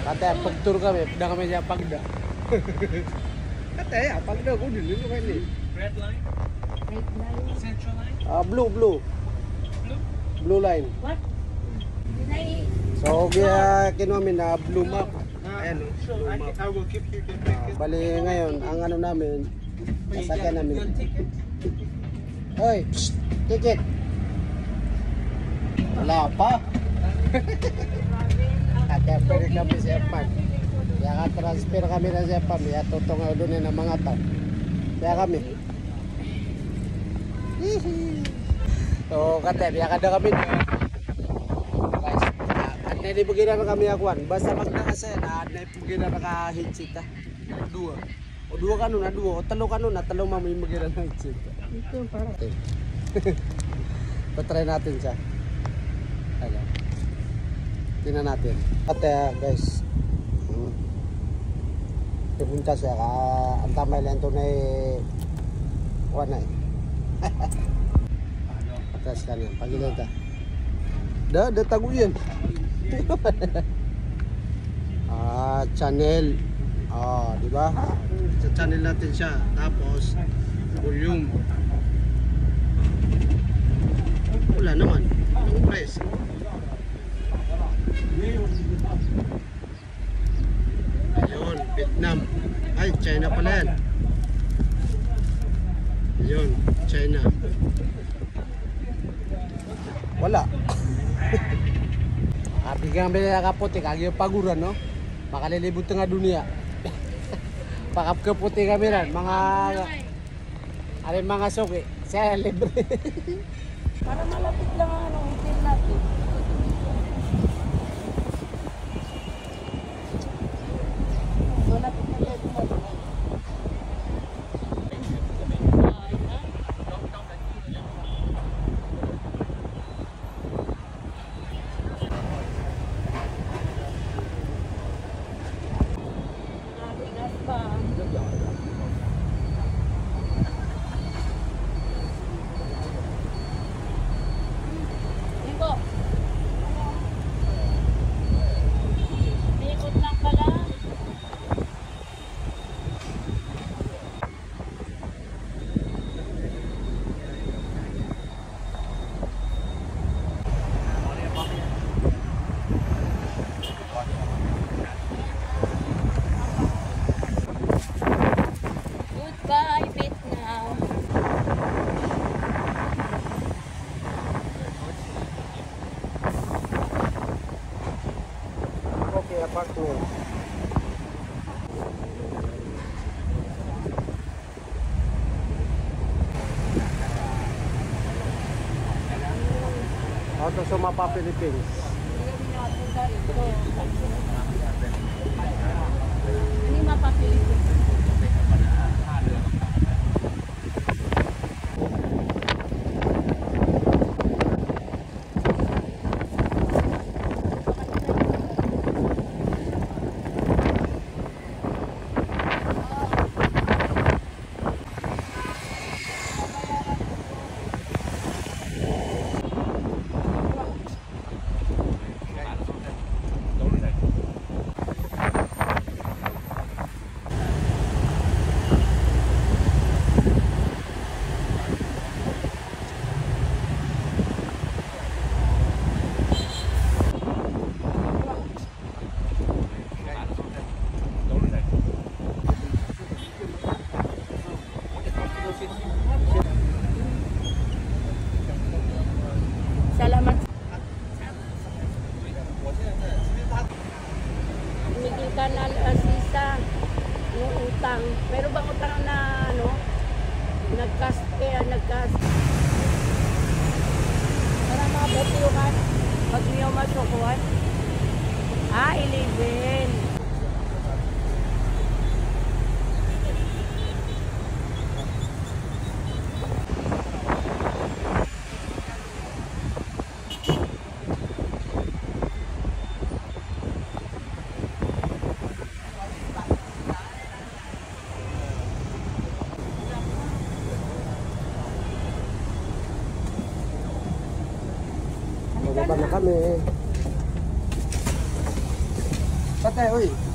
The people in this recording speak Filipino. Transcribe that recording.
Katanya pagtur kami, dah kami siya pagda. Katanya pagda ko din dito kayo ni. Red line? Red line. Central line? Blue. Blue? Blue line. What? Dinay. So, kaya kinuha min na blue map. Ayan o, Sure, blue map. I will keep you can take it. Bali ngayon, ang ano namin, sasakyan namin. Your ticket? Hoy, psst, ticket. Wala pa. Kaya pwede kami sa Japan. Kaya ka-transfer kami na sa Japan. Kaya tutong doon ng mga tao. Kaya kami. So, kate, kaya kada kami. Guys, at na ibigay na kami akuan. Basta magdakasaya na, at na ibigay na naka-headset ha. Dua. O dua ka nun, dua. O talo ka nun, talo mamay ibigay na headset. Ito para. Patry natin siya. Ano? Tingnan natin. At guys, pupunta siya. Ang tamay lang ito na wala eh. Atas kanan. Pagilin ka. Dah tago yan. Channel. Di ba? Sa channel natin siya. Tapos, volume. Wala naman. Ang press. Ayun, Vietnam. Ay, China pala yan. Ayun, China. Wala. Bigyan bila kaputi, kagyo paguran, no? Makalilibot nga dunia. Pakap kaputi kami ran, mga mga suki. Saya libre. Para malapit lang ang hotel natin. Malapit na tayo dumating. Goodbye, Vietnam. Okay, apartment. Auto Sumapa, Philippines. Ini mapapili. Salamat. Humigil ka na sisa yung utang. Pero bang utang na ano? Nagkas. Para mabutiuhan. Pag niyo masukuhan. 11. Baba na kami. Kate, uy.